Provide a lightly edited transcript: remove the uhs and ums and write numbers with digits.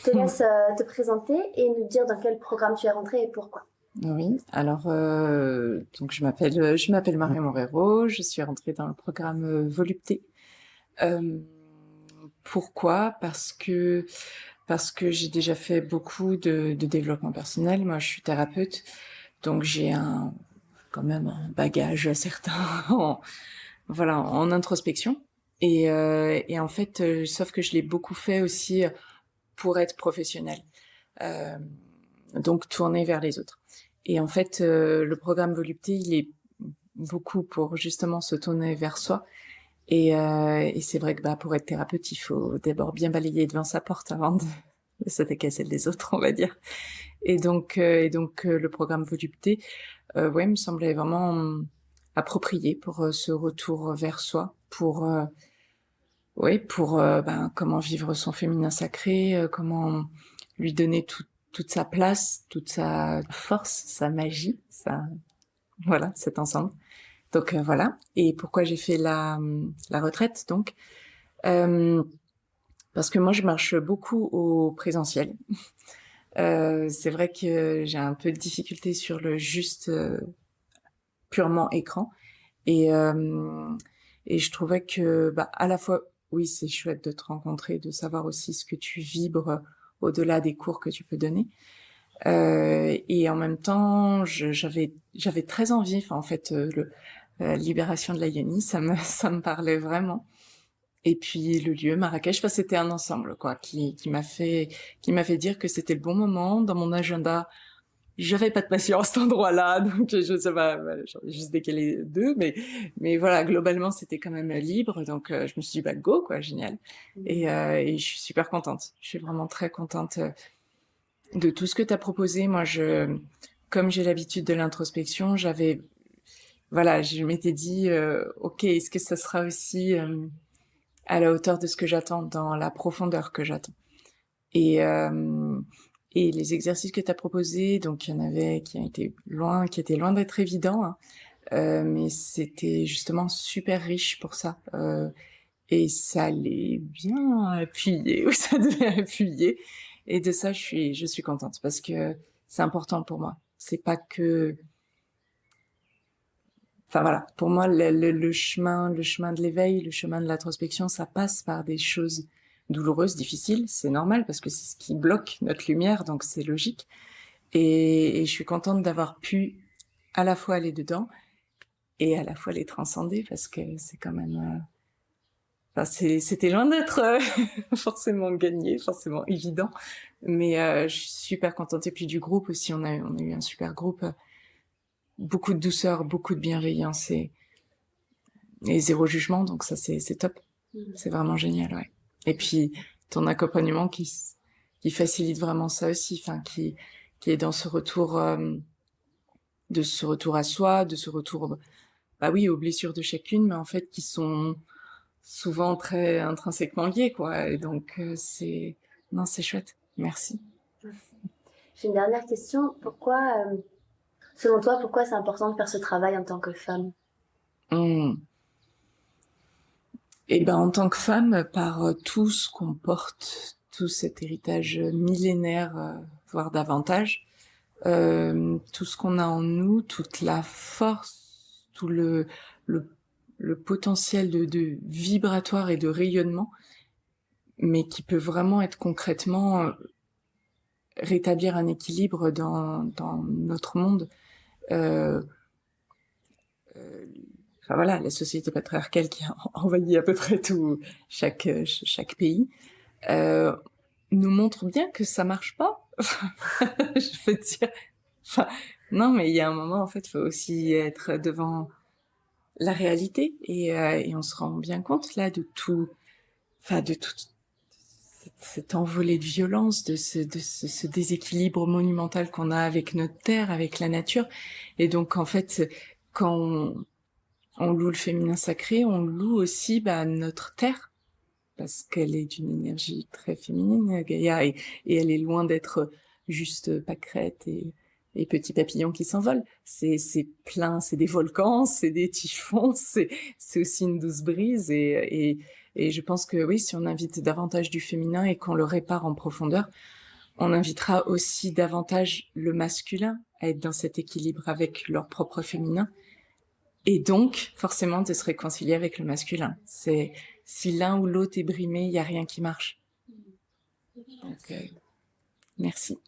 Je te laisse te présenter et nous dire dans quel programme tu es rentrée et pourquoi. Oui, alors donc je m'appelle Marie Morero, je suis rentrée dans le programme Volupté. Euh, Pourquoi? Parce que j'ai déjà fait beaucoup de développement personnel. Moi, je suis thérapeute, donc j'ai quand même un bagage certain voilà, en introspection. Et en fait, sauf que je l'ai beaucoup fait aussi pour être professionnelle, euh, donc tourner vers les autres. Et en fait, le programme Volupté, il est beaucoup pour justement se tourner vers soi. Et c'est vrai que pour être thérapeute, il faut d'abord bien balayer devant sa porte avant de s'attaquer à celle des autres, on va dire. Et donc, le programme Volupté, ouais, me semblait vraiment approprié pour ce retour vers soi, pour comment vivre son féminin sacré, comment lui donner toute sa place, toute sa force, sa magie, voilà, cet ensemble. Donc voilà. Et pourquoi j'ai fait la retraite, donc parce que moi je marche beaucoup au présentiel. C'est vrai que j'ai un peu de difficulté sur le juste purement écran. Et, euh, et je trouvais que, à la fois, oui, c'est chouette de te rencontrer, de savoir aussi ce que tu vibres au-delà des cours que tu peux donner. Et en même temps, j'avais très envie, enfin, en fait, la libération de la yoni, ça me parlait vraiment. Et puis le lieu, Marrakech, enfin, c'était un ensemble, quoi, qui m'a fait dire que c'était le bon moment dans mon agenda. J'avais pas de passion à cet endroit-là, donc je sais pas, voilà, j'en ai juste décalé deux, mais voilà, globalement, c'était quand même libre, donc je me suis dit, go, quoi, génial. Et je suis super contente. Je suis vraiment très contente de tout ce que tu as proposé. Moi, comme j'ai l'habitude de l'introspection, voilà, je m'étais dit, ok, est-ce que ça sera aussi à la hauteur de ce que j'attends, dans la profondeur que j'attends. Et, euh, et les exercices que tu as proposés, donc il y en avait qui étaient loin d'être évidents, hein, mais c'était justement super riche pour ça. Et ça allait bien appuyer, où ça devait appuyer. Et de ça, je suis contente, parce que c'est important pour moi. C'est pas que, enfin voilà, pour moi, le chemin de l'éveil, le chemin de l'introspection, ça passe par des choses douloureuses, difficiles. C'est normal, parce que c'est ce qui bloque notre lumière, donc c'est logique. Et je suis contente d'avoir pu à la fois aller dedans et à la fois les transcender, parce que c'est quand même, enfin, c'était loin d'être forcément gagné, forcément évident. Mais je suis super contente. Et puis du groupe aussi, on a eu un super groupe, beaucoup de douceur, beaucoup de bienveillance, et zéro jugement, donc ça c'est top. C'est vraiment génial, ouais. Et puis ton accompagnement qui facilite vraiment ça aussi, enfin qui est dans ce retour, de ce retour à soi, de ce retour, oui, aux blessures de chacune, mais en fait qui sont souvent très intrinsèquement liées, quoi. Et donc non, c'est chouette. Merci. J'ai une dernière question. Selon toi, pourquoi c'est important de faire ce travail en tant que femme? Et en tant que femme, par tout ce qu'on porte, tout cet héritage millénaire, voire davantage, tout ce qu'on a en nous, toute la force, tout le, le potentiel de vibratoire et de rayonnement, mais qui peut vraiment être concrètement rétablir un équilibre dans notre monde. Euh, enfin voilà, la société patriarcale qui a envahi à peu près chaque pays, euh, nous montre bien que ça marche pas. Je veux dire, enfin, non, mais il y a un moment, en fait, il faut aussi être devant la réalité, et on se rend bien compte là de toute cette envolée de violence, de ce déséquilibre monumental qu'on a avec notre terre, avec la nature. Et donc, en fait, quand on loue le féminin sacré, on loue aussi notre terre, parce qu'elle est d'une énergie très féminine, Gaïa, et elle est loin d'être juste pâquerette et petits papillons qui s'envolent. C'est plein, c'est des volcans, c'est des typhons, c'est aussi une douce brise, Et je pense que oui, si on invite davantage du féminin et qu'on le répare en profondeur, on invitera aussi davantage le masculin à être dans cet équilibre avec leur propre féminin. Et donc, forcément, de se réconcilier avec le masculin. C'est, si l'un ou l'autre est brimé, il n'y a rien qui marche. Donc, merci.